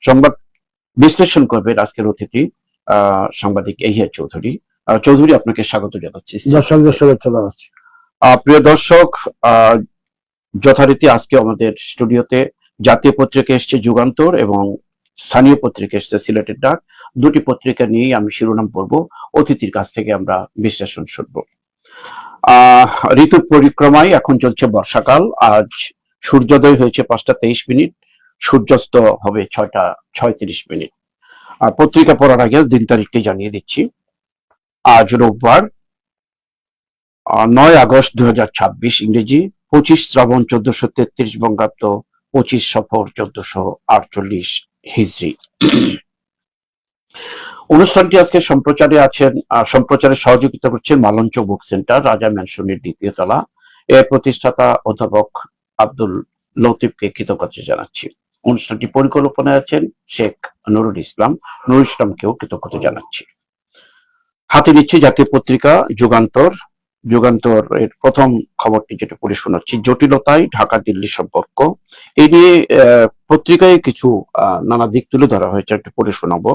সংবাদ বিশ্লেষণ করবেন আজকের অতিথি সাংবাদিক এহিয়া চৌধুরী। চৌধুরী, আপনাকে স্বাগত জানাচ্ছি। প্রিয় দর্শক, যথারীতি আজকে আমাদের স্টুডিওতে জাতীয় পত্রিকা এসছে যুগান্তর এবং স্থানীয় পত্রিকা এসছে সিলেটের ডাক। দুটি পত্রিকা নিয়েই আমি শিরোনাম পড়ব, অতিথির কাছ থেকে আমরা বিশ্লেষণ শুনব। ঋতু পরিক্রমায় এখন চলছে বর্ষাকাল। আজ সূর্যোদয় হয়েছে 5টা 23 মিনিট, সূর্যাস্ত হবে 6টা 36 মিনিট। পত্রিকা পড়ার আগে দিন তারিখটি জানিয়ে দিচ্ছি। আজ রোববার 9 আগস্ট 2026 ইংরেজি, 25 শ্রাবণ 1433 বঙ্গাব্দ, 25 সফর 1448 হিজরি। অনুষ্ঠানটি আজকে সম্প্রচারে সহযোগিতা করছেন মালঞ্চ বুক সেন্টার, রাজা ম্যানশনের 2য় তলা। এর প্রতিষ্ঠাতা অধ্যাপক আব্দুল লতিফকে কৃতজ্ঞতা জানাচ্ছি। অনুষ্ঠানটি পরিকল্পনায় আছেন শেখ নুরুল ইসলামকেও কৃতজ্ঞতা জানাচ্ছি। হাতে নিচ্ছি জাতীয় পত্রিকা যুগান্তর। যুগান্তরের প্রথম খবরটি যেটা পড়ে শোনাচ্ছি, জটিলতায় ঢাকা দিল্লি সম্পর্ক। এই নিয়ে পত্রিকায় কিছু নানা দিক তুলে ধরা হয়েছে, একটু পড়ে শোনাবো।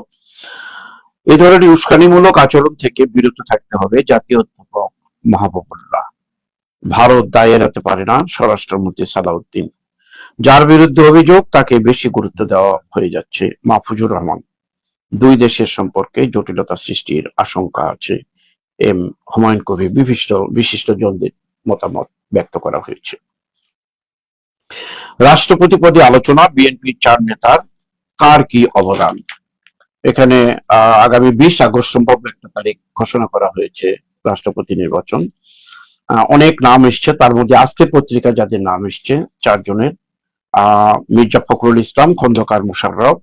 এ ধরনের উস্কানিমূলক আচরণ থেকে বিরত থাকতে হবে জাতীয় অধ্যাপক মাহবুবুল্লাহ। ভারত দায় এড়াতে পারে না, স্বরাষ্ট্রমন্ত্রী সালাউদ্দিন। যার বিরুদ্ধে অভিযোগ তাকে বেশি গুরুত্ব দেওয়া হয়ে যাচ্ছে, মাহফুজুর রহমান। দুই দেশের সম্পর্কে জটিলতা সৃষ্টির আশঙ্কা আছে, এম হুমায়ুন কবির বিশিষ্ট জনদের মতামত ব্যক্ত করা হয়েছে। রাষ্ট্রপতি পদে আলোচনা, বিএনপির 4 নেতার কার কি অবদান। এখানে আগামী 20 আগস্ট সম্ভাব্য একটা তারিখ ঘোষণা করা হয়েছে রাষ্ট্রপতি নির্বাচন। অনেক নাম এসছে, তার মধ্যে আজকের পত্রিকা যাদের নাম এসছে 4 জনের, মির্জা ফখরুল ইসলাম, খন্দকার মোশাররফ,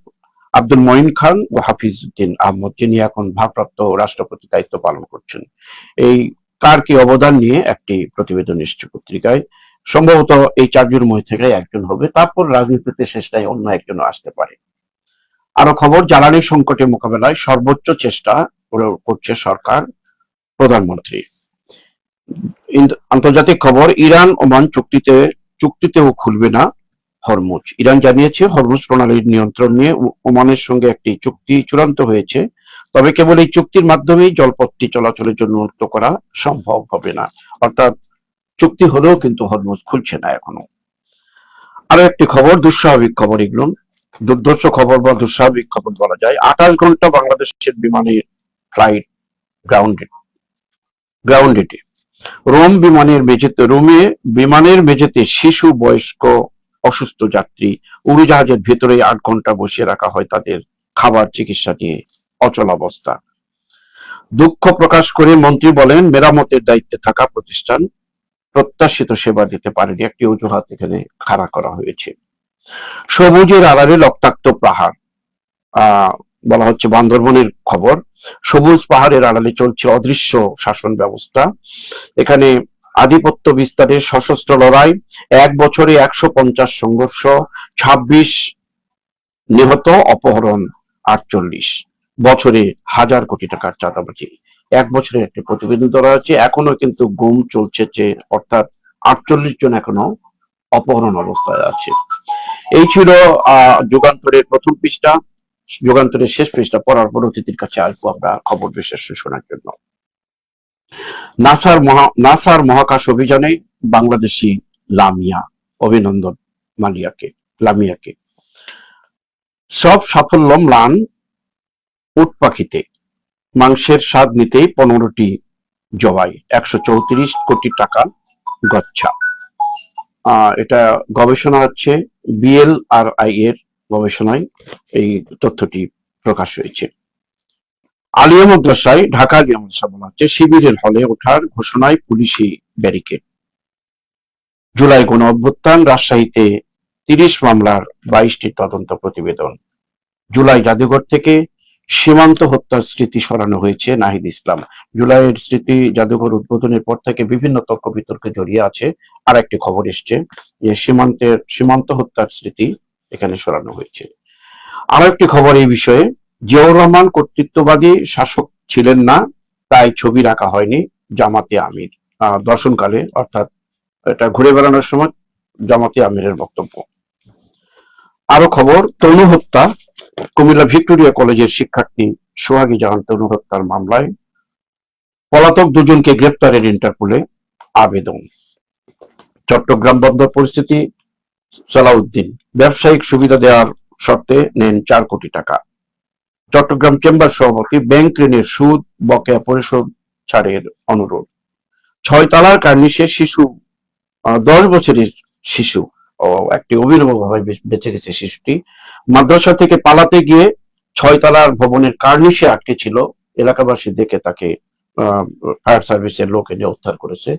আব্দুল মঈন খান ও হাফিজ উদ্দিন আহমদ, যিনি এখন ভারপ্রাপ্ত রাষ্ট্রপতি দায়িত্ব পালন করছেন। এই কার কি অবদান নিয়ে একটি প্রতিবেদন এসছে পত্রিকায়। সম্ভবত এই 4 জনের মধ্যে থেকে একজন হবে, তারপর রাজনীতিতে শেষটায় অন্য একজনও আসতে পারে। আরো খবর, জ্বালানি সংকটের মোকাবেলায় সর্বোচ্চ চেষ্টা করছে সরকার, প্রধানমন্ত্রী। আন্তর্জাতিক খবর, ইরান ওমান চুক্তিতেও খুলবে না হরমুজ। ইরান জানিয়েছে হরমুজ প্রণালীর নিয়ন্ত্রণ নিয়ে ওমানের সঙ্গে একটি চুক্তি চূড়ান্ত হয়েছে, তবে কেবল এই চুক্তির মাধ্যমেই জলপথটি চলাচলের জন্য উন্মুক্ত করা সম্ভব হবে না। অর্থাৎ চুক্তি হলেও কিন্তু হরমুজ খুলছে না এখনো। আরো একটি খবর, দুঃস্বাভাবিক খবর, এগুলো দুর্ধর্ষ খবর বা দুঃস্বাভাবিক খবর বলা যায়। 28 ঘন্টা বাংলাদেশের বিমানের ফ্লাইট গ্রাউন্ডেডে। রোমে বিমানের মেঝেতে শিশু, বয়স্ক, অসুস্থ যাত্রী উড়োজাহাজের ভেতরে 8 ঘন্টা বসিয়ে রাখা হয়, তাদের খাবার চিকিৎসা নিয়ে অচল অবস্থা। দুঃখ প্রকাশ করে মন্ত্রী বলেন, মেরামতের দায়িত্বে থাকা প্রতিষ্ঠান প্রত্যাশিত সেবা দিতে পারেনি, একটি অজুহাত এখানে খাড়া করা হয়েছে। সবুজের আড়ালে রক্তাক্ত পাহাড়, বলা হচ্ছে বান্দরবনের খবর। সবুজ পাহাড়ের আড়ালে চলছে অদৃশ্য শাসন ব্যবস্থা। এখানে আধিপত্য বিস্তারের সশস্ত্র লড়াই, 1 বছরে 150 সংঘর্ষ, 26 নিহত, অপহরণ 48, বছরে 1000 কোটি টাকার চাঁদাবাজি। 1 বছরের একটি প্রতিবেদন ধরা হচ্ছে। এখনো কিন্তু গুম চলছে, অর্থাৎ 48 জন এখনো অপহরণ অবস্থায় আছে। এই ছিল যুগান্তরের প্রথম পৃষ্ঠা। যুগান্তরের শেষ পৃষ্ঠা পড়ার পর অতিথির কাছে আসবো আমরা খবর বিশ্লেষণ শোনার জন্য। নাসার মহাকাশ অভিযানে বাংলাদেশি লামিয়া, অভিনন্দন লামিয়াকে। সব সাফল্য ম্লান উট পাখিতে, মাংসের স্বাদ নিতেই 15টি জবাই, 134 কোটি টাকা গচ্ছা। এটা গবেষণা হচ্ছে BLRI এর গবেষণায় এই তথ্যটি প্রকাশ হয়েছে। আলিয়া মাদ্রাসায়, ঢাকা আলিয়া মাদ্রাসা বলা হচ্ছে, শিবিরের হলে ওঠার ঘোষণায় পুলিশি ব্যারিকেড। জুলাই গণ অভ্যুত্থান, রাজশাহীতে 30 মামলার 22টি তদন্ত প্রতিবেদন। জুলাই জাদুঘর থেকে সীমান্ত হত্যার স্মৃতি সরানো হয়েছে, নাহিদ ইসলাম। জুলাইয়ের স্মৃতি জাদুঘর উদ্বোধনের পর থেকে বিভিন্ন তর্ক বিতর্কে জড়িয়ে আছে। আর একটি খবর এসছে যে সীমান্ত হত্যার স্মৃতি এখানে সরানো হয়েছে। আরো একটি খবর এই বিষয়ে, জিয়াউর রহমান কর্তৃত্ববাদী শাসক ছিলেন না, তাই ছবি রাখা হয়নি জামাতে আমির। দর্শনকালে, অর্থাৎ এটা ঘুরে বেড়ানোর সময় জামাতে আমিরের বক্তব্য। আরো খবর, তনু হত্যা কুমিল্লা ভিক্টোরিয়া কলেজের শিক্ষার্থী সোহাগী জাহান তনু হত্যার মামলায় পলাতক দুজনকে গ্রেপ্তারের ইন্টারপোলে আবেদন। চট্টগ্রাম বন্দর পরিস্থিতি, সালাউদ্দিন ব্যবসায়িক সুবিধা দেওয়ার শর্তে নেন 4 কোটি টাকা। চট্টগ্রাম চেম্বার সভাপতি ব্যাংক ঋণের সুদ বকেয়া পরিশোধ ছাড়ের অনুরোধ। 6 তালার কার্নিশে শিশু, 10 বছরের শিশু ও একটি অভিনবভাবে বেঁচে গেছে শিশুটি। মাদ্রাসা থেকে পালাতে গিয়ে 6 তালার ভবনের কার্নিশে আটকে ছিল। এলাকাবাসী দেখে তাকে ফায়ার সার্ভিসের লোক এনে উদ্ধার করেছে।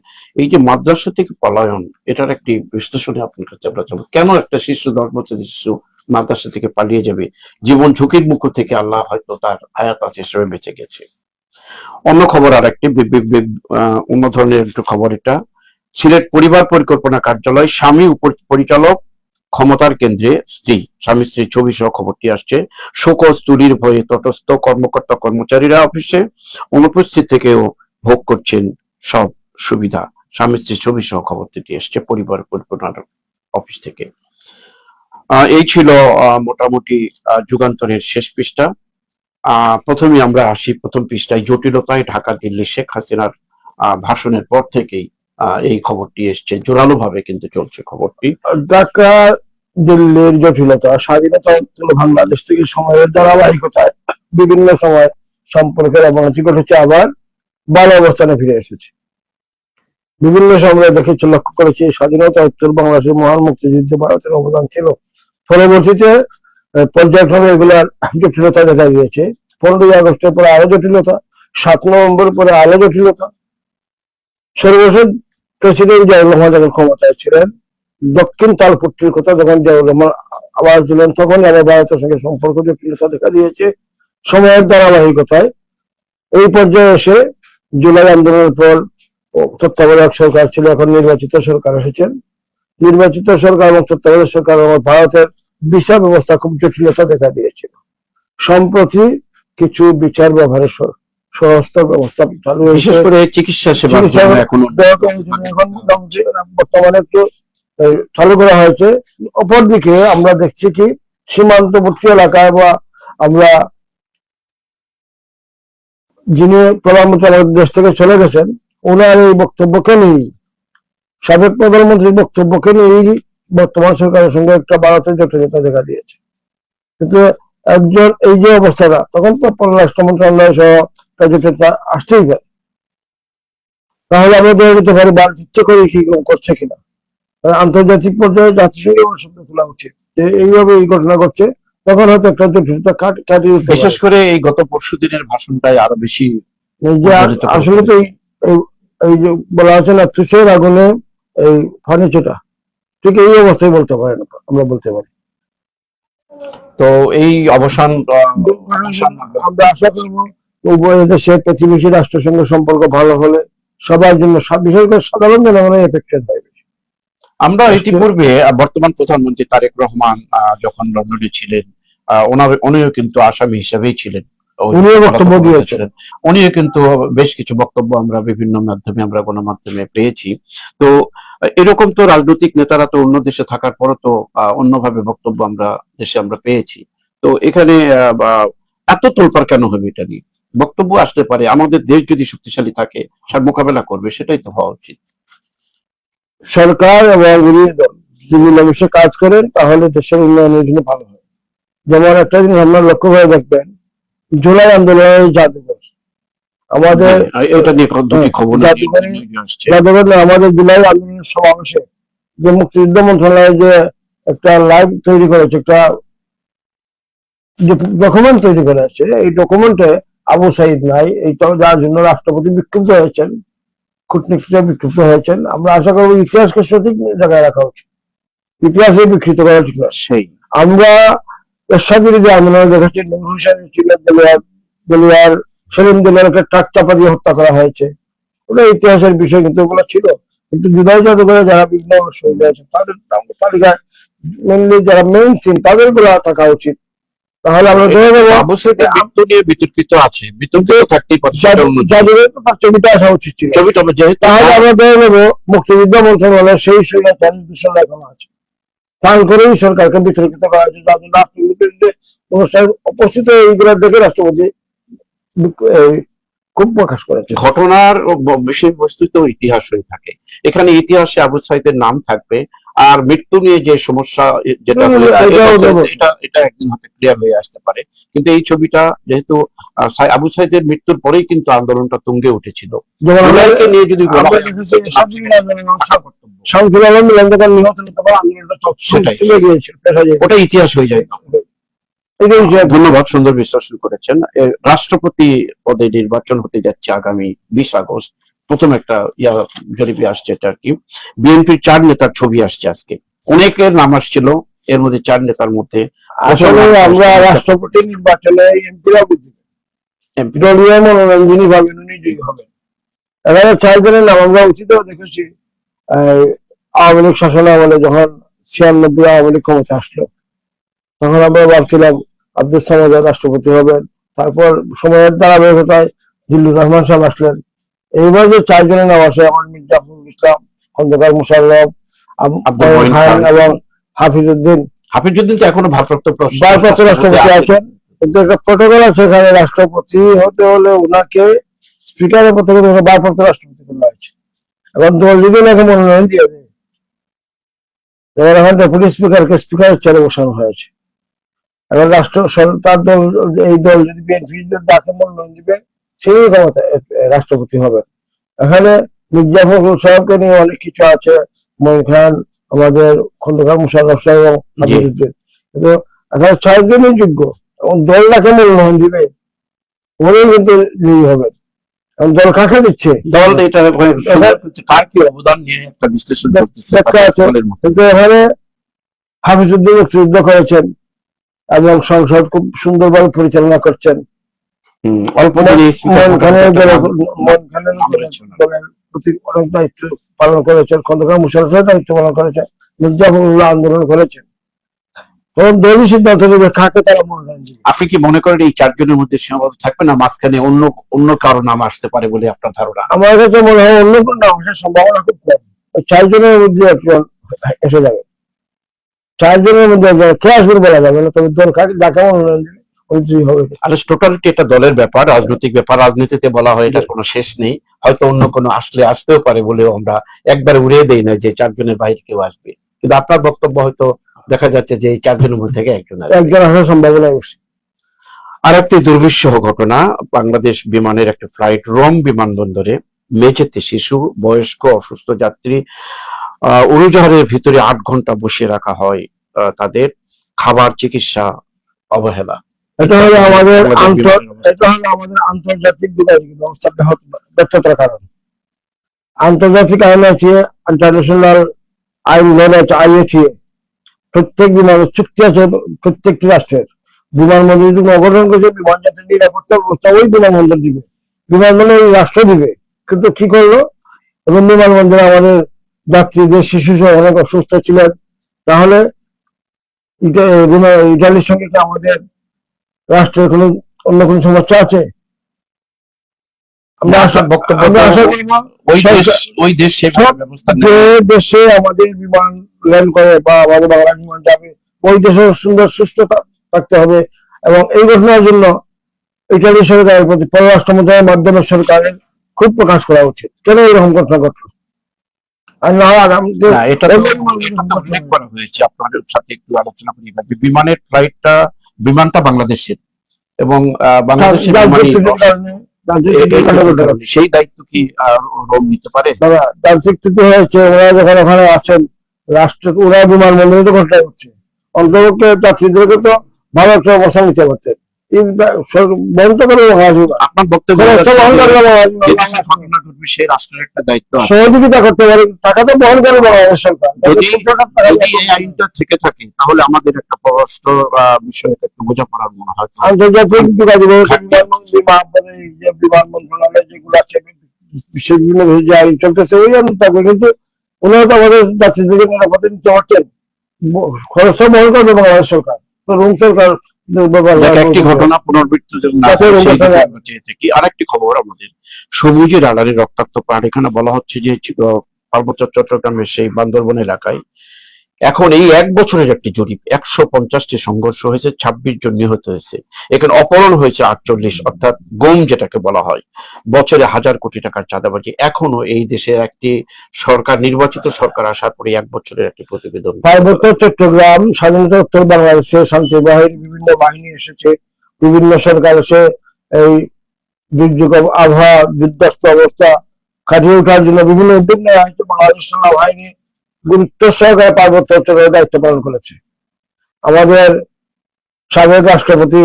এই যে মাদ্রাসা থেকে পলায়ন, এটার একটি বিশ্লেষণে আপনার কাছে আমরা চাবো, কেন একটা শিশু, 10 বছরের শিশু মাদ্রাসা থেকে পালিয়ে যাবে? জীবন ঝুঁকির মুখ থেকে আল্লাহ হয়তো তার হায়াত আছে হিসেবে বেঁচে গেছে। অন্য খবর আর একটি অন্য ধরনের একটু খবর এটা। সিলেট পরিবার পরিকল্পনা কার্যালয়, স্বামী পরিচালক, ক্ষমতার কেন্দ্রে স্ত্রী, স্বামী স্ত্রীর ছবি সহ খবরটি আসছে। শোকজ তুলির ভয়ে তটস্থ কর্মকর্তা কর্মচারীরা অফিসে অনুপস্থিত থেকেও ভোগ করছেন সব সুবিধা। স্বামী স্ত্রীর ছবি সহ খবরটি এসছে পরিবার পরিকল্পনার অফিস থেকে। এই ছিল মোটামুটি যুগান্তরের শেষ পৃষ্ঠা। প্রথমে আমরা আসি প্রথম পৃষ্ঠায়, জটিলতায় ঢাকা দিল্লি শেখ হাসিনার ভাষণের পর থেকেই এই খবরটি এসছে, জোরালো ভাবে কিন্তু চলছে খবরটি। ঢাকা দিল্লির জটিলতা, স্বাধীনতা উত্তর বাংলাদেশ থেকে সময়ের ধারাবাহিকতায় বিভিন্ন সময় সম্পর্কের অবনতি ঘটেছে, আবার ভালো অবস্থানে ফিরে এসেছে। বিভিন্ন সময় দেখেছি, লক্ষ্য করেছি স্বাধীনতা উত্তর বাংলাদেশের মহান মুক্তিযুদ্ধে ভারতের অবদান ছিল। পরবর্তীতে পর্যায়ক্রমে এগুলার জটিলতা দেখা গিয়েছে। 15ই আগস্টের পরে আরো জটিলতা, 7 নভেম্বর পরে আরো জটিলতা। সর্বশেষ প্রেসিডেন্ট জিয়াউর রহমান যখন ক্ষমতায় ছিলেন, দক্ষিণ তালপট্টির কথা যখন জিয়াউর রহমান আবার ছিলেন, তখন আবার ভারতের সঙ্গে সম্পর্ক জটিলতা দেখা দিয়েছে সময়ের ধারাবাহিকতায়। এই পর্যায়ে এসে জুলাই আন্দোলনের পর তত্ত্বাবধায়ক সরকার ছিল, এখন নির্বাচিত সরকার এসেছেন। নির্বাচিত সরকার এবং তত্ত্বাবধায়ক সরকার ভারতের বিচার ব্যবস্থা খুব জটিলতা দেখা দিয়েছিল। সম্প্রতি কিছু বিচার ব্যবহারের সহজতর ব্যবস্থা চালু হয়েছে, বিশেষ করে চিকিৎসা সেবা এখন বর্তমানে একটু চালু করা হয়েছে। অপরদিকে আমরা দেখছি কি সীমান্তবর্তী এলাকায় বা আমরা যিনি প্রধানমন্ত্রী দেশ থেকে চলে গেছেন, ওনার এই বক্তব্যকে নিয়ে, সাবেক প্রধানমন্ত্রীর বক্তব্যকে নিয়ে বর্তমান সরকারের সঙ্গে একটা ভারতের জটিলতা দেখা দিয়েছে। কিন্তু একজন এই যে অবস্থাটা, তখন তো পররাষ্ট্র মন্ত্রণালয় সহ জটিলতা আসতেই পারে। তাহলে আমরা ধরে নিতে পারি ভারত ইচ্ছে করে কি করছে কিনা। আন্তর্জাতিক পর্যায়ে জাতিসংঘের শব্দ তোলা উচিত যে এইভাবে এই ঘটনা ঘটছে, তখন হয়তো একটা জটিলতা কাটিয়ে উঠতে। বিশেষ করে এই গত পরশুদিনের ভাষণটাই আরো বেশি, আসলে তো এই যে বলা আছে না, তুষের আগুনে এই ফানি চোটা, ঠিক এই অবস্থায় বলতে পারেন, আমরা বলতে পারি। তো এই অবসান আমরা আশা করবো উভয় দেশে প্রতিবেশী রাষ্ট্রের সঙ্গে সম্পর্ক ভালো হলে সবার জন্য, বিশেষ করে সাধারণ জনগণের এফেক্টেড হয়। আমরা ইতিপূর্বে বর্তমান প্রধানমন্ত্রী তারেক রহমান যখন লন্ডনে ছিলেন, উনিও কিন্তু আসামি হিসেবেই ছিলেন, উনিও বক্তব্য দিয়েছিলেন। উনিও কিন্তু বেশ কিছু বক্তব্য আমরা বিভিন্ন মাধ্যমে, আমরা গণমাধ্যমে পেয়েছি। তো এরকম তো রাজনৈতিক নেতারা তো অন্য দেশে থাকার পরও তো অন্যভাবে বক্তব্য আমরা দেশে আমরা পেয়েছি। তো এখানে এত তোলপাড় কেন হবে? এটা নিয়ে বক্তব্য আসতে পারে, আমাদের দেশ যদি শক্তিশালী থাকে তার মোকাবেলা করবে, সেটাই তো হওয়া উচিত। সরকার এবং বিরোধী দল যদি মিলেমিশে কাজ করেন তাহলে দেশের উন্নয়নের জন্য ভালো হয়। যেমন একটা জিনিস আপনার লক্ষ্য করে দেখবেন, জুলাই আন্দোলনের জাদুঘর, আমাদের আমাদের জুলাই আন্দোলনের সমাবেশে যে মুক্তিযুদ্ধ মন্ত্রণালয় যে একটা লাইভ তৈরি করেছে, একটা যে ডকুমেন্ট তৈরি করেছে, এই ডকুমেন্টে আবু সাইদ নাই, এইটা যার জন্য রাষ্ট্রপতি বিক্ষুব্ধ হয়েছেন, কূটনীতিকরা বিক্ষুব্ধ হয়েছেন। আমরা আশা করবো ইতিহাসকে সঠিক জায়গায় রাখা উচিত, ইতিহাসে বিকৃত করা উচিত না। সেই আমরা এরশাদ বিরোধী আন্দোলন দেখেছি, নূর হোসেন দলিয়ার সেলিম দলিয়ার একটা ট্রাক চাপা দিয়ে হত্যা করা হয়েছে, ওটা ইতিহাসের বিষয়, কিন্তু ওগুলো ছিল। কিন্তু জুলাই জাদুঘরে যারা বিভিন্ন শহীদ হয়েছে তাদের তালিকায় মেনলি যারা মেইন থিম, তাদের গুলো থাকা উচিত। তাহলে আমরা ধরে নেবো মৃত্যু নিয়ে বিতর্কিত আছে, বিতর্কিত থাকতেই পারে, জাদুঘরে তো তার ছবিটা আসা উচিত ছিল। তাহলে আমরা ধরে নেবো মুক্তিযুদ্ধ মন্ত্রণালয় সেই সময় তার নির্দেশনা এখনো আছে, প্ল্যান করেই সরকারকে বিতর্কিত করা হয়েছে, যার জন্য রাষ্ট্রপতি অনুষ্ঠানে উপস্থিত হয়ে এইগুলো দেখে রাষ্ট্রপতি এই খুব প্রকাশ করেছে। ঘটনার বিষয়বস্তু তো ইতিহাস হয়ে থাকে, এখানে ইতিহাসে আবু সাইদের নাম থাকবে, আর মৃত্যু নিয়ে যে সমস্যা যেটা হয়েছে এটা একদিন হয়তো ক্লিয়ার হয়ে আসতে পারে। কিন্তু এই ছবিটা যেহেতু আবু সাইদের মৃত্যুর পরেই কিন্তু আন্দোলনটা তুঙ্গে উঠেছিল, নিয়ে যদি বলা হয় শামসুল আলম মিলনদার নিহত ওটা ইতিহাস হয়ে যায়। ধন্যবাদ, সুন্দর বিশ্লেষণ করেছেন। রাষ্ট্রপতি পদে নির্বাচন হতে যাচ্ছে আগামী 20 আগস্ট। প্রথম একটা জরিপে আসছে, এটা আর কি বিএনপির 4 নেতার ছবি আসছে আজকে, অনেকের নাম আসছিল, এর মধ্যে 4 নেতার মধ্যে আসলে আমরা রাষ্ট্রপতি নির্বাচনে এমপিরা বুঝি দলীয় মনোনয়ন যিনি পাবেন উনি জয়ী হবেন। এখানে 4 জনের নাম আমরা উচিত দেখেছি আওয়ামী লীগ শাসন আমলে, যখন 96 আওয়ামী লীগ ক্ষমতা আসলো তখন আমরা ভাবছিলাম আব্দুল সামাদ রাষ্ট্রপতি হবেন, তারপর সময়ের ধারাবাহিকতায় জিল্লুর রহমান সাহেব আসলেন। এইবার যে 4 জনের নাম আসে, আমার মির্জা ফখরুল ইসলাম, খন্দকার মোশাররফ, এবং হাফিজউদ্দিন তো এখনো ভারপ্রাপ্ত রাষ্ট্রপতি আছেন, কিন্তু একটা প্রটোকল আছে এখানে, রাষ্ট্রপতি হতে হলে ওনাকে স্পিকারের পদ থেকে ভারপ্রাপ্ত রাষ্ট্রপতি করা হয়েছে। এবং দল যদি ওনাকে মনোনয়ন দিয়ে দেয়, যেমন এখন ডেপুটি স্পিকারকে স্পিকারের চেয়ারে বসানো হয়েছে, এখন তার দল, এই দল যদি বিএনপি তাকে মনোনয়ন দিবে সেই ক্ষমতা রাষ্ট্রপতি হবে। এখানে মির্জা ফখরুল সাহেবকে নিয়ে অনেক কিছু আছে, মঈন খান, আমাদের খন্দকার মোশাররফ সাহেব এবং হাফিজউদ্দিন, কিন্তু এখানে 6 জনই যোগ্য এবং দল তাকে মনোনয়ন দিবে উনি কিন্তু জয়ী হবেন। দল কাকে দিচ্ছে, দল এটা কার কি অবদান নিয়ে একটা বিশ্লেষণ করতেছে, কিন্তু এখানে হাফিজউদ্দিন মুক্তিযুদ্ধ করেছেন এবং সংসদ খুব সুন্দরভাবে পরিচালনা করছেন। অনেক দায়িত্ব পালন করেছেন, খন্দকার মোশাররফ দায়িত্ব পালন করেছেন, মির্জা ফখরুল আন্দোলন করেছেন। তখন দলই সিদ্ধান্ত নেবে কাকে তারা মনোনয়ন দিবে। আপনি কি মনে করেন এই 4 জনের মধ্যে সীমাবদ্ধ থাকবে না, মাঝখানে অন্য কারো নাম আসতে পারে বলে আপনার ধারণা? আমার কাছে মনে হয় অন্য কোন নাম আসার সম্ভাবনা খুব কম। 4 জনের মধ্যে একজন এসে যাবে, 4 জনের মধ্যে কে আসবে বলা যাবে না, তবে দল কাকে যাকে মনোনয়ন দিবে টোটালিটি এটা দলের ব্যাপার, রাজনৈতিক ব্যাপার, রাজনীতিতে বলা হয় এটার কোনো শেষ নেই, হয়তো অন্য কোনো আসতেও পারে বলেও আমরা একবারে উড়িয়ে দেই না যে 4 জনের বাইরে কেউ আসবে। কিন্তু আপনার বক্তব্য হয়তো দেখা যাচ্ছে যে এই 4 জনের মধ্যে থেকে একজন আসার সম্ভাবনা বেশি। আর একটি দুর্বিষহ ঘটনা, বাংলাদেশ বিমানের একটা ফ্লাইট রোম বিমানবন্দরে, মেঝেতে শিশু, বয়স্ক, অসুস্থ যাত্রী, উড়োজাহাজের ভিতরে 8 ঘন্টা বসিয়ে রাখা হয়, তাদের খাবার, চিকিৎসা, অবহেলা। এটা হলো আমাদের আন্তর্জাতিক যোগাযোগ ব্যবস্থা ব্যর্থতার কারণ। আন্তর্জাতিক আইন আছে, ইন্টারন্যাশনাল আইন আছে, আইএটিএ, প্রত্যেক বিমানের চুক্তি আছে প্রত্যেকটি রাষ্ট্রের। বিমানবন্দর যদি অঘটন করেছে, বিমান যাত্রী নিরাপত্তা ব্যবস্থা ওই বিমানবন্দর দিবে, বিমানবন্দর রাষ্ট্র দিবে। কিন্তু কি করলো, এবং বিমানবন্দরে আমাদের যাত্রীদের শিশু সহ অনেক অসুস্থ ছিলেন। তাহলে ইটালির সঙ্গে কি আমাদের রাষ্ট্রের কোনো অন্য কোন সমস্যা আছে? দেশে আমাদের বিমান ল্যান্ড করে বা আমাদের বাংলাদেশ বিমান যাবে, ওই দেশে সুন্দর সুস্থ থাকতে হবে। এবং এই ঘটনার জন্য ইটালি সরকারের প্রতি পররাষ্ট্র মন্ত্রণালয়ের মাধ্যমে সরকারের খুব প্রকাশ করা উচিত, কেন এরকম ঘটনা ঘটলো। বিমানের ফ্লাইটটা, বিমানটা বাংলাদেশের এবং বাংলাদেশের সেই দায়িত্ব কি রোম নিতে পারে? যান্ত্রিক ত্রুটি হয়েছে, ওরা যখন ওখানে আছেন রাষ্ট্র, ওরা বিমানবন্দরে তো ঘটনা হচ্ছে, অন্তর্পক্ষে যাত্রীদেরকে তো ভালো একটা অবস্থা নিতে পারতেন। বন্ধ করে আপনার বক্তব্য সহযোগিতা করতে পারে, টাকা তো বহন করে বাংলাদেশ সরকার। যদি এই আইনটা থেকে থাকে তাহলে আমাদের একটা পররাষ্ট্র বিষয়ে একটু বোঝাপড়ার মনে হয়। আন্তর্জাতিক যোগাযোগ বিমান মন্ত্রণালয় যেগুলো আছে, বিশ্বের বিভিন্ন যে আইন চলতেছে ওই আইন থাকবে, কিন্তু ওনারা তো আমাদের যাত্রীদেরকে নিরাপদে নিতে পারছেন, খরচটা বহন করবে বাংলাদেশ সরকার। তো রোম সরকার একটি ঘটনা পুনরাবৃত্ত আরেকটি খবর আমাদের, সবুজের আড়ালে রক্তাক্ত প্রাণ। এখানে বলা হচ্ছে যে পার্বত্য চট্টগ্রামের সেই বান্দরবন এলাকায় এখন এই এক বছরের একটি জরিপ, 150টি সংঘর্ষ হয়েছে, 26 জন নিহত হয়েছে, এখানে অপহরণ হয়েছে 48, অর্থাৎ গুম যেটাকে বলা হয়, বছরে 1000 কোটি টাকার চাঁদাবাজি। এখনো এই দেশে একটি সরকার, নির্বাচিত সরকার আসার পরে এক বছরের একটি প্রতিবেদন। পার্বত্য চট্টগ্রাম, স্বাধীনতা উত্তর বাংলাদেশে শান্তি বাহিনী, বিভিন্ন বাহিনী এসেছে, বিভিন্ন সরকার এসে এই দুর্যোগ আবহাওয়া বিধ্বস্ত অবস্থা কাটিয়ে ওঠার জন্য বিভিন্ন উদ্যোগ নেওয়া হয়েছে। বাংলাদেশ সেনাবাহিনী গুরুত্ব সহকারে পার্বত্য অঞ্চলের দায়িত্ব পালন করেছে। আমাদের সাবেক রাষ্ট্রপতি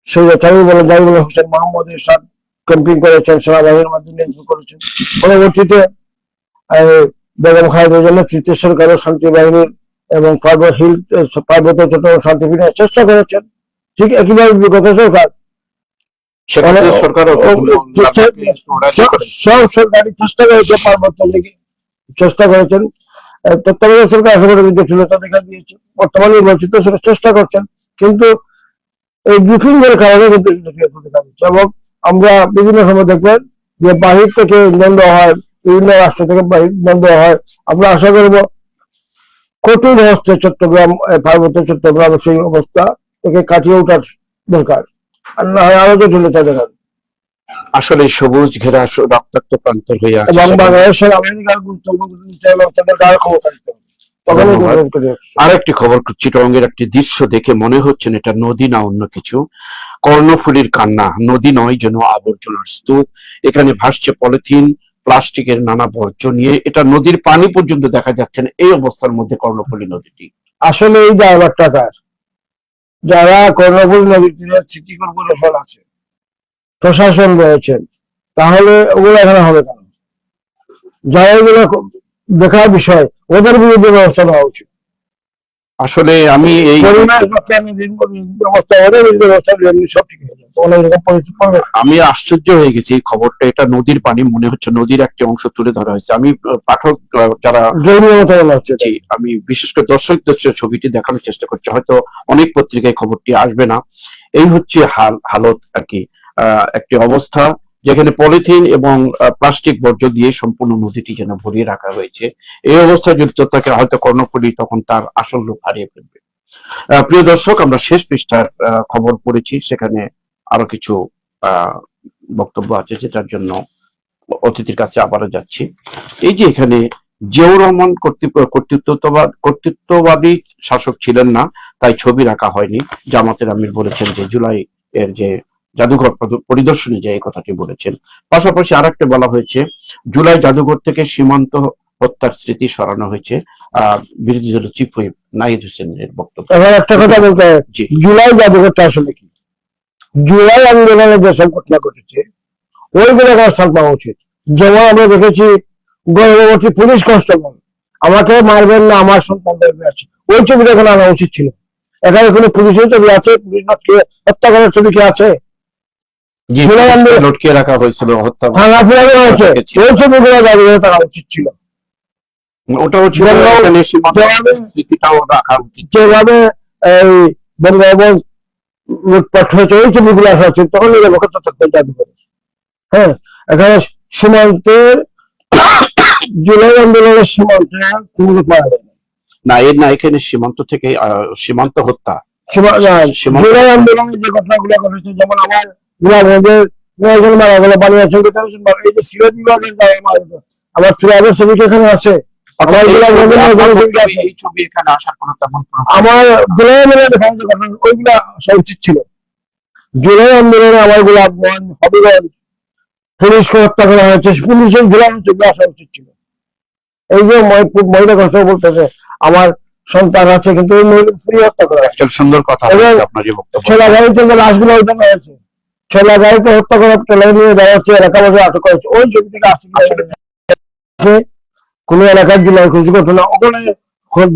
স্বৈরাচারী বলে জাহিদুল হোসেন মোহাম্মদ এরশাদ ক্যাম্পিং করেছেন, সেনাবাহিনীর মাধ্যমে নিয়ন্ত্রণ করেছেন। পরবর্তীতে বেগম খালেদা নেতৃত্বে সরকার ও শান্তি বাহিনীর এবং পার্বত্য চট্টগ্রাম শান্তি ফিরিয়ে চেষ্টা করেছেন। ঠিক একইভাবে বিগত সরকার সব সরকারি চেষ্টা করেছে, পার্বত্য দিকে চেষ্টা করেছেন। তত্ত্বাবধায়ক সরকার আশা করে জটিলতা দেখা দিয়েছে, বর্তমানে নির্বাচিত সরকার চেষ্টা করছেন, কিন্তু এই ব্রিফিং এর কারণে কিন্তু জটিলতা দেখা দিচ্ছে। এবং আমরা বিভিন্ন সময় দেখবেন যে বাহির থেকে ইন্ধন দেওয়া হয়, বিভিন্ন রাষ্ট্র থেকে ইন্ধন দেওয়া হয়। আমরা আশা করবো কঠিন হচ্ছে চট্টগ্রাম, পার্বত্য চট্টগ্রাম সেই অবস্থা থেকে কাটিয়ে ওঠার দরকার, আর না হয় আরো জটিলতা দেখা দেবে। আসলে সবুজ ঘেরা রক্তাক্ত প্রান্তর হয়ে আছে এবং বাংলাদেশের আমেরিকার গুরুত্বপূর্ণ তাদের কার ক্ষমতা দিতে হবে। আরেকটি খবর, চিটগাংয়ের একটি দৃশ্য দেখে মনে হচ্ছে এটা নদী না অন্য কিছু। কর্ণফুলীর কান্না, নদী নয়, যেন আবর্জনার স্তূপ। এখানে ভাসছে পলিথিন, প্লাস্টিকের নানা বর্জ্য নিয়ে, এটা নদীর পানি পর্যন্ত দেখা যাচ্ছে না। এই অবস্থার মধ্যে কর্ণফুলী নদীটি। আসলে এই ড্রাইভারটা কার? যারা কর্ণফুলী নদীর তীরে সিটি কর্পোরেশন আছে, প্রশাসন রয়েছেন, তাহলে ওগুলো এখানে হবে কেন? যারা এগুলো দেখার বিষয়, ওদের বিরুদ্ধে ব্যবস্থা নেওয়া উচিত। আসলে আমি এই আমি আশ্চর্য হয়ে গেছি এই খবরটা। এটা নদীর পানি, মনে হচ্ছে নদীর একটি অংশ তুলে ধরা হয়েছে। আমি পাঠক যারা, আমি বিশেষ করে দর্শকদের ছবিটি দেখানোর চেষ্টা করছি, হয়তো অনেক পত্রিকায় খবরটি আসবে না। এই হচ্ছে হালত আর কি, একটি অবস্থা যেখানে পলিথিন এবং প্লাস্টিক বর্জ্য দিয়ে সম্পূর্ণ নদীটি যেন ভরিয়ে রাখা হয়েছে। এই অবস্থায় যদি তাকে হয়তো কর্ণফুলী তখন তার আসল রূপ হারিয়ে ফেলবে। প্রিয় দর্শক, আমরা শেষ পৃষ্ঠার খবর পড়েছি, সেখানে আরো কিছু বক্তব্য আছে, যেটার জন্য অতিথির কাছে আবারও যাচ্ছি। এই যে এখানে জিয়াউর রহমান কর্তৃত্ববাদী শাসক ছিলেন না, তাই ছবি রাখা হয়নি। জামাতের আমির বলেছেন যে জুলাই এর যে জাদুঘর পরিদর্শনে যে এই কথাটি বলেছেন। পাশাপাশি আরেকটা বলা হয়েছে, জুলাই জাদুঘর থেকে সীমান্ত হত্যার স্মৃতি সরানো হয়েছে। বিরোধী দলের চিফ হুইপ নাহিদ হোসেনের বক্তব্য। এবার একটা কথা বলতে হয়, জুলাই জাদুঘরটা আসলে কি? জুলাই আন্দোলনে যেসব ঘটনা ঘটেছে ওইগুলো স্থান পাওয়া উচিত। যেমন আমরা দেখেছি গর্ভবতী পুলিশ কনস্টেবল, আমাকে মারবেন না, আমার সন্তানদের আছে, ওই ছবিটা এখানে আনা উচিত ছিল। এখানে কোনো পুলিশের ছবি আছে? পুলিশ হত্যা করার ছবি কি আছে? লটকে রাখা হয়েছিল, হত্যা ওই ছবিগুলো জাদুঘরে থাকা উচিত ছিল। ওটাও ছিল, স্মৃতিটাও রাখা উচিত। যেভাবে এই বঙ্গবন্ধু লুটপাট হয়েছে ওই ছবিগুলো আসা উচিত, তখন জাদুঘরে। হ্যাঁ, এখানে সীমান্তের জুলাই আন্দোলনের সীমান্তে কোনো পাওয়া যায় না, এর না, এখানে সীমান্ত থেকে সীমান্ত হত্যা, জুলাই আন্দোলনের যে ঘটনাগুলো ঘটেছে, যেমন আমার গোলাপগঞ্জের 9 জন মারা গেল, বানিয়াচং এই যে সিলেট বিভাগের আমার ফিরাবের ছবি এখানে আছে। আমার এই ছবি এখানে আসার কোনো তেমন আমার জুলাই আন্দোলনে দেখা ওইগুলা আসা উচিত ছিল। জুলাই আন্দোলনে আমার গোলাপগঞ্জ, হবিগঞ্জ পুলিশকে হত্যা করা হয়েছে, পুলিশের জুলাই ছবি আসা উচিত ছিল। এই যে মহিলা কথা বলতেছে আমার সন্তান আছে, কিন্তু ওই মহিলা হত্যা করা হয়েছে। সুন্দর কথা। ছেলা গাড়িতে লাশগুলো ওইখানে হয়েছে, ছেলা গাড়িতে হত্যা করা টেলার নিয়ে দেওয়া হচ্ছে, এলাকাবাসী আটক করেছে। ওই ছবি থেকে আসছে কোন এলাকার জেলার কিছু ঘটনা, ওখানে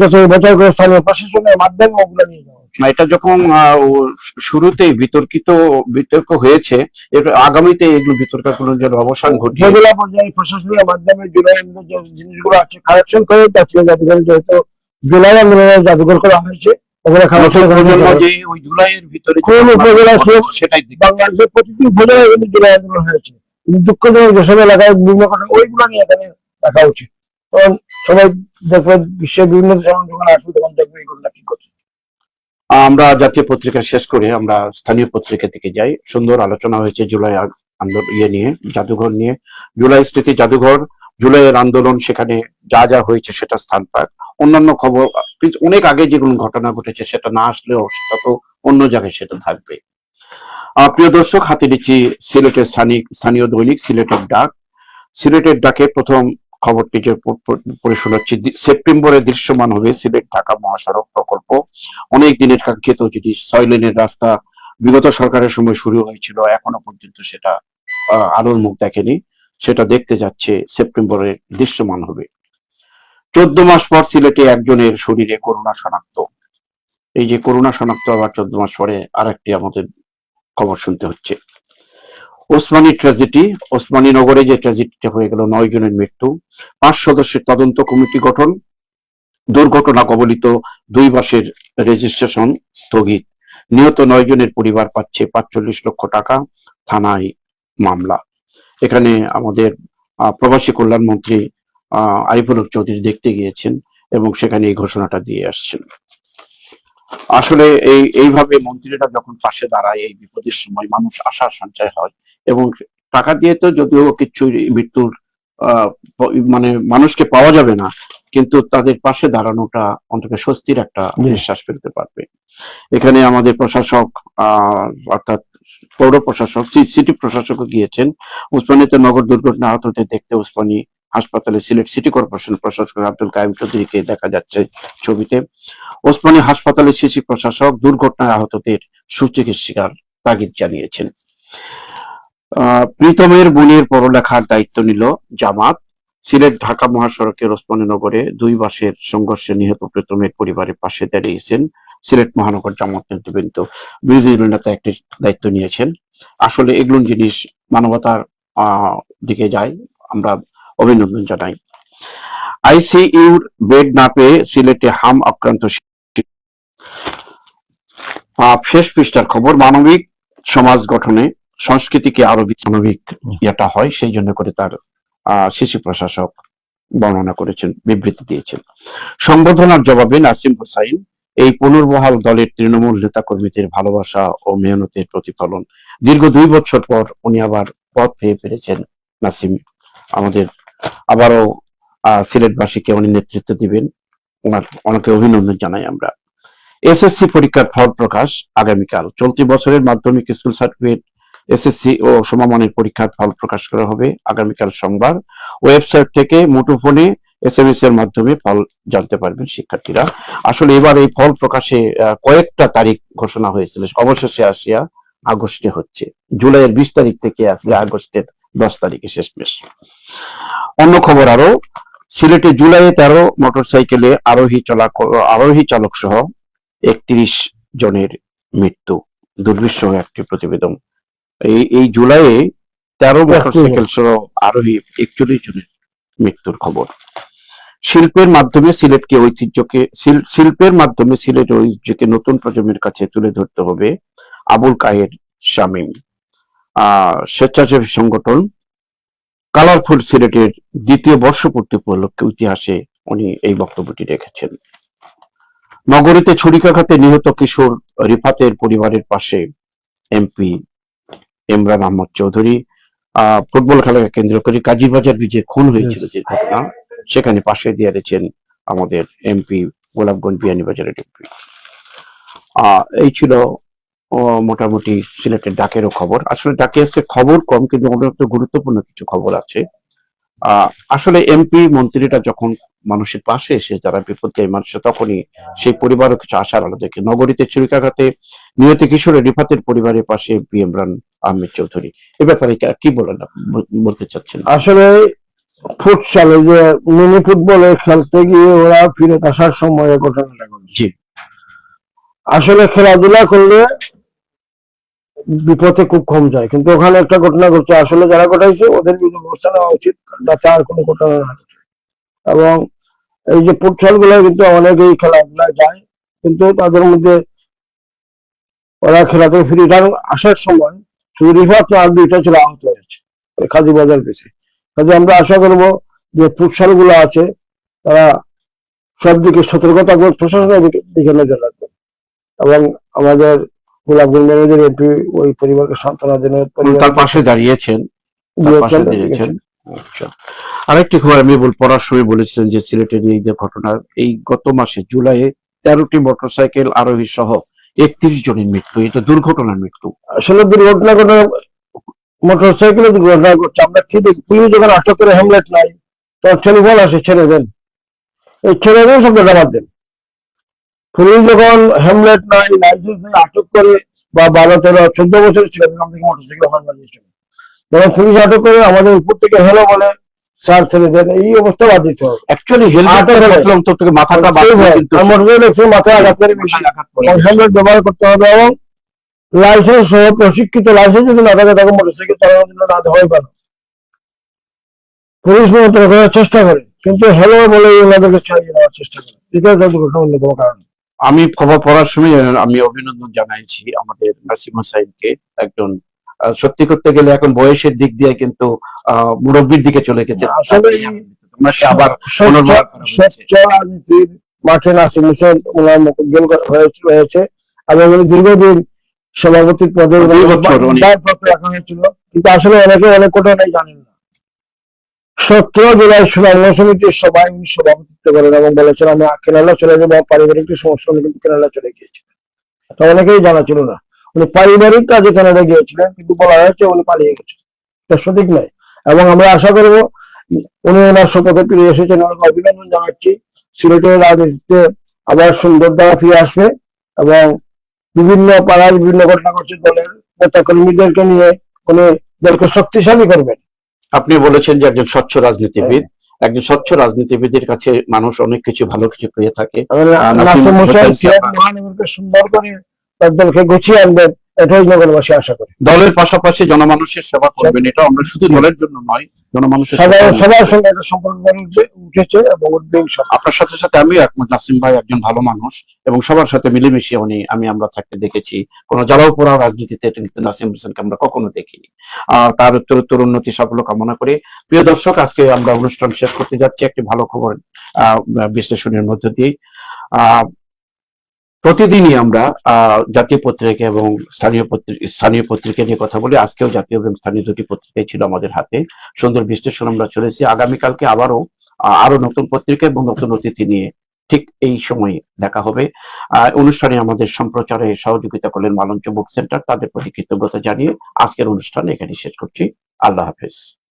বছর করে স্থানীয় প্রশাসনের মাধ্যমে ওগুলো নিয়ে যাওয়া। এটা যখন শুরুতেই বিতর্ক হয়েছে, আগামীতে এগুলো বিতর্কগুলো যেন অবসান ঘটিয়ে জেলা পর্যায়ে প্রশাসনের মাধ্যমে জুলাই আন্দোলনের যে জিনিসগুলো আছে কারেকশন করে যাচ্ছিল জাদুঘর, যেহেতু জুলাই আন্দোলনের জাদুঘর করা হয়েছে, ওই জুলাইয়ের ভিতরে বাংলাদেশের প্রতিটি উপজেলায় কিন্তু জুলাই আন্দোলন হয়েছে। দুঃখজনক যেসব এলাকায় বিভিন্ন ঘটনা, ওইগুলো নিয়ে এখানে রাখা উচিত। তখন সবাই দেখবে বিশ্বের বিভিন্ন দেশে যখন আসবে তখন দেখবে এই ঘটনা কি করছে। আমরা জাতীয় পত্রিকা শেষ করে আমরা স্থানীয় পত্রিকা থেকে যাই। সুন্দর আলোচনা হয়েছে জুলাই আন্দোলন নিয়ে, জাদুঘর নিয়ে। জুলাই স্মৃতি জাদুঘর, জুলাইয়ের আন্দোলন, সেখানে যা যা হয়েছে সেটা স্থান পায়। অন্যান্য খবর অনেক আগে যেগুলো ঘটনা ঘটেছে সেটা না আসলেও সেটা তো অন্য জায়গায় সেটা থাকবে। প্রিয় দর্শক, হাতে নিচ্ছি সিলেটের স্থানীয় দৈনিক সিলেটের ডাক। সিলেটের ডাকে প্রথম খবরটি যে পড়ে শোনাচ্ছি, সেপ্টেম্বরে দৃশ্যমান হবে সিলেট ঢাকা মহাসড়ক প্রকল্প। অনেক দিনের কাঙ্ক্ষিত জিনিস, 6 লেনের রাস্তা বিগত সরকারের সময় শুরু হয়েছিল, এখনো পর্যন্ত সেটা আলোর মুখ দেখেনি। সেটা দেখতে যাচ্ছে, সেপ্টেম্বরে দৃশ্যমান হবে। 14 মাস পর সিলেটে একজনের শরীরে করোনা শনাক্ত। এই যে করোনা শনাক্ত, আবার 14 মাস পরে আরেকটি আমাদের খবর শুনতে হচ্ছে। ওসমানী ট্র্যাজেডি, ওসমানী নগরে যে ট্র্যাজেডিটা হয়ে গেল, 9 জনের মৃত্যু। 5 সদস্যের তদন্ত কমিটি গঠন। দুর্ঘটনা কবলিত 2 বাসের রেজিস্ট্রেশন স্থগিত। নিহত 9 জনের পরিবার পাচ্ছে 45 লক্ষ টাকা। থানায় মামলা। এখানে আমাদের প্রবাসী কল্যাণ মন্ত্রী আরিফুল হক চৌধুরী দেখতে গিয়েছেন এবং সেখানে এই ঘোষণাটা দিয়ে আসছেন। আসলে এইভাবে মন্ত্রীরা যখন পাশে দাঁড়ায় এই বিপদের সময়, মানুষ আশার সঞ্চয় হয়। এবং টাকা দিয়ে তো যদিও কিছু মৃত্যুর মানে মানুষকে পাওয়া যাবে না, কিন্তু তাদের পাশে দাঁড়ানোটা অন্তত স্বস্তির একটা নিঃশ্বাস ফেলতে পারবে। এখানে আমাদের প্রশাসক অর্থাৎ পৌর প্রশাসক, সিটি প্রশাসকও গিয়েছেন। উসমানীতে নগর দুর্ঘটনা আহতদের দেখতে উসমানী হাসপাতালে সিলেট সিটি কর্পোরেশন প্রশাসক আব্দুল কাইম চৌধুরীকে দেখা যাচ্ছে ছবিতে। ওসমানী হাসপাতালের সিসি প্রশাসক দুর্ঘটনায় আহতদের সুচিকিৎসার তাগিদ জানিয়েছেন। প্রীতমের বোনের পড়ালেখার দায়িত্ব নিল জামাত। সিলেট ঢাকা মহাসড়কের ওসমানী নগরে 2 বাসের সংঘর্ষে নিহত প্রীতমের পরিবারের পাশে দাঁড়িয়েছেন সিলেট মহানগর জামাত নেতৃবৃন্দ। বিরোধী নেতা একটি দায়িত্ব নিয়েছেন। আসলে এগুলো জিনিস মানবতার দিকে যায়, আমরা অভিনন্দন জানাই। আইসিইউর বেড না পেয়ে সিলেটে হাম আক্রান্ত। শেষ পৃষ্ঠার খবর, মানবিক সমাজ গঠনে সংস্কৃতিকে আরো মানবিক ইয়েটা হয়, সেই জন্য করে তার শিশু প্রশাসক বর্ণনা করেছেন, বিবৃতি দিয়েছেন। সংবর্ধনার জবাবে নাসিম হুসাইন, এই পুনর্বহাল দলের তৃণমূল নেতাকর্মীদের ভালোবাসা ও মেহনতের প্রতিফলন। দীর্ঘ 2 বছর পর উনি আবার পথ পেয়ে পেরেছেন নাসিম। আমাদের আবারও সিলেটবাসীকে উনি নেতৃত্ব দিবেন, ওনাকে অভিনন্দন জানাই আমরা। এসএসসি পরীক্ষার ফল প্রকাশ আগামীকাল। চলতি বছরের মাধ্যমিক স্কুল সার্টিফিকেট, এসএসসি ও সমমানের পরীক্ষার ফল প্রকাশ করা হবে আগামীকাল সোমবার। ওয়েবসাইট থেকে মুঠোফোনে এসএমএস এর মাধ্যমে ফল জানতে পারবেন শিক্ষার্থীরা। আসলে এবার এই ফল প্রকাশে কয়েকটা তারিখ ঘোষণা হয়েছিল, অবশেষে আসিয়া আগস্টে হচ্ছে। জুলাইয়ের 20 তারিখ থেকে আজকে আগস্টের 10 তারিখে শেষমেশ। অন্য খবর আরো, সিলেটে জুলাইয়ে 13 মোটরসাইকেলে আরোহী চালক সহ 31 জনের মৃত্যু। দুর্বিষহ একটি প্রতিবেদন। এই জুলাইয়ে 13 মোটরসাইকেল সহ আরোহী 41 জনের মৃত্যুর খবর। শিল্পের মাধ্যমে সিলেটের ঐতিহ্যকে নতুন প্রজন্মের কাছে তুলে ধরতে হবে, আবুল কায়ের শামীম। স্বেচ্ছাসেবী সংগঠন কালারফুল সিলেটের 2য় বর্ষপূর্তি উপলক্ষে ইতিহাসে উনি এই বক্তব্যটি রেখেছেন। নগরীতে ছুরিকাঘাতে নিহত কিশোর রিফাতের পরিবারের পাশে এমপি ইমরান আহমদ চৌধুরী। ফুটবল খেলাকে কেন্দ্র করে কাজীবাজার ব্রিজে খুন হয়েছিল যে ঘটনা, সেখানে পাশে দাঁড়িয়েছেন আমাদের এমপি গোলাপগঞ্জ বিয়ানীবাজারের এমপি। এই ছিল মোটামুটি সিলেটের ডাকেরও খবর। আসলে ডাকে আছে খবর কম, কিন্তু অনেক গুরুত্বপূর্ণ কিছু খবর আছে। আসলে এমপি মন্ত্রীরা যখন মানুষের পাশে এসে যারা বিপদগামী মানুষ, তখনই সেই পরিবারও কিছু আশার আলো দেখে। নগরীতে ছুরিকাঘাতে নিহত কিশোরের রিফাতের পরিবারের পাশে এমপি ইমরান আহমেদ চৌধুরী। এ ব্যাপারে কি বলতে চাচ্ছেন? আসলে ফুটসালে যে মিনি ফুটবলে খেলতে গিয়ে ওরা ফিরত আসার সময় ঘটনাটা ঘটছে। আসলে খেলাধুলা করলে বিপদে খুব কম যায়, কিন্তু ওখানে একটা ঘটনা ঘটছে। আসলে যারা ঘটাইছে ওদের বিরুদ্ধে ব্যবস্থা নেওয়া উচিত, যাতে আর কোনো ঘটনা না ঘটে। এবং এই যে ফুটবল গুলো কিন্তু অনেকেই খেলাধুলায় যায়, কিন্তু তাদের মধ্যে ওরা খেলা থেকে ফিরে আসার সময় শুধু রিফাত আর 2টা ছিল আহত হয়েছে কাজীবাজার পেছে। কাজে আমরা আশা করবো যে ফুটবল গুলো আছে তারা সব দিকে সতর্ক থাকবেন, প্রশাসনের দিকে নজর রাখবেন এবং আমাদের গোলাপগঞ্জ ম্যানেজার এমপি ওই পরিবারকে সান্ত্বনা দেন, তার পাশে দাঁড়িয়েছেন, তার পাশে দাঁড়িয়েছেন। আচ্ছা, আরেকটি খবর আমি পড়ার সময় বলেছিলেন যে সিলেটের এই যে ঘটনা, এই গত মাসে জুলাইয়ে 13টি মোটরসাইকেল আরোহী সহ 31 জনের মৃত্যু, এটা দুর্ঘটনার মৃত্যু। আসলে দুর্ঘটনা ঘটনা, মোটরসাইকেলে দুর্ঘটনা ঘটছে। আমরা কি দেখি, পুলিশ যখন আটক করে হেলমেট নাই তখন টেলিফোন আসে ছেড়ে দেন, এই ছেড়ে দেন সব জমা দেন। পুলিশ যখন হেলমেট নাই, লাইসেন্স নেই আটক করে, বা 12, 13, 14 বছর ছিল আমাদেরকে মোটরসাইকেল হামলা দিয়েছিল, যখন পুলিশ আটক করে আমাদের উপর থেকে হেলো বলে স্যার ছেড়ে দেন, এই অবস্থা বাদ দিতে হবে। অ্যাকচুয়ালি হেলমেট মাথাটা মাথায় আঘাত করে বেশি, হেলমেট ব্যবহার করতে হবে এবং লাইসেন্স সহ প্রশিক্ষিত, লাইসেন্স যদি না থাকে তাকে মোটরসাইকেল চালানোর জন্য না দেওয়াই ভালো। পুলিশ নিয়ন্ত্রণ করার চেষ্টা করে, কিন্তু হেলো বলে ওনাদেরকে ছাড়িয়ে নেওয়ার চেষ্টা করে, এটা দুর্ঘটনা অন্যতম কারণ। আমি খবর পড়ার সময় আমি অভিনন্দন জানাইছি আমাদের নাসিম হোসাইনকে, একজন সত্যি করতে গেলে এখন বয়সের দিক দিয়ে কিন্তু মুরব্বীর দিকে চলে গেছে। আসলে আবার স্বচ্ছ রাজনীতির মাঠে নাসিম হোসেন ওনার মুখোজ্জ্বল হয়েছে এবং উনি দীর্ঘদিন সভাপতি পদে রাখা হয়েছিল, কিন্তু আসলে অনেকে অনেক ঘটনাই জানেন না। 17 জুলাই সুনাম সমিতির সভায় উনি সভাপতিত্ব করেন এবং বলেছেন আমি কেরালা চলে যাবো, পারিবারিক সমস্যা উনি কিন্তু কেরালা চলে গিয়েছিলেন, তা অনেকেই জানা ছিল না। উনি পারিবারিক কাজে কানাডা গিয়েছিলেন, কিন্তু বলা হয়েছে উনি পালিয়ে গেছেন, এটা সঠিক নয়। এবং আমরা আশা করব উনি ওনার শপথে ফিরে এসেছেন, ওনাকে অভিনন্দন জানাচ্ছি। সিলেটের রাজনীতিতে আবার সুন্দর ধারা ফিরে আসবে এবং বিভিন্ন পাড়ায় বিভিন্ন ঘটনা ঘটছে, দলের নেতা কর্মীদেরকে নিয়ে উনি দলকে শক্তিশালী করবেন। আপনি বলেছেন যে একজন স্বচ্ছ রাজনীতিবিদ, একজন স্বচ্ছ রাজনীতিবিদের কাছে মানুষ অনেক কিছু ভালো কিছু পেয়ে থাকে। নাসিম হোসেন মহানগরকে সুন্দর করে তার দলকে গুছিয়ে আনবেন, এটাই নগরবাসী আশা করে। দলের পাশাপাশি জনমানুষের সেবা করবেন, এটা আমরা শুধু দলের জন্য নয়, জনমানুষের সবার সঙ্গে একটা সম্পর্ক গড়ে উঠেছে এবং উঠবে ইনশাআল্লাহ। আপনার সাথে সাথে আমি একমত, নাসিম ভাই একজন ভালো মানুষ এবং সবার সাথে মিলেমিশে আমরা থাকতে দেখেছি। কোনো জ্বালাও পোড়া রাজনীতিতে কিন্তু নাসিম হোসেনকে আমরা কখনো দেখিনি। তার উত্তর উন্নতি সাফল্য কামনা করে প্রিয় দর্শক, আজকে আমরা অনুষ্ঠান শেষ করতে যাচ্ছি একটি ভালো খবর বিশ্লেষণের মধ্য দিয়ে। প্রতিদিনই আমরা জাতীয় পত্রিকা এবং স্থানীয় পত্রিকা নিয়ে কথা বলি। আজকেও জাতীয় এবং স্থানীয় দুটি পত্রিকাই ছিল আমাদের হাতে, সুন্দর বিশ্লেষণ আমরা চলেছি। আগামীকালকে আরো নতুন পত্রিকা এবং নতুন অতিথি নিয়ে ঠিক এই সময়ে দেখা হবে। অনুষ্ঠানে আমাদের সম্প্রচারে সহযোগিতা করলেন মালঞ্চ বুক সেন্টার, তাদের প্রতি কৃতজ্ঞতা জানিয়ে আজকের অনুষ্ঠানে এখানে শেষ করছি। আল্লাহ হাফেজ।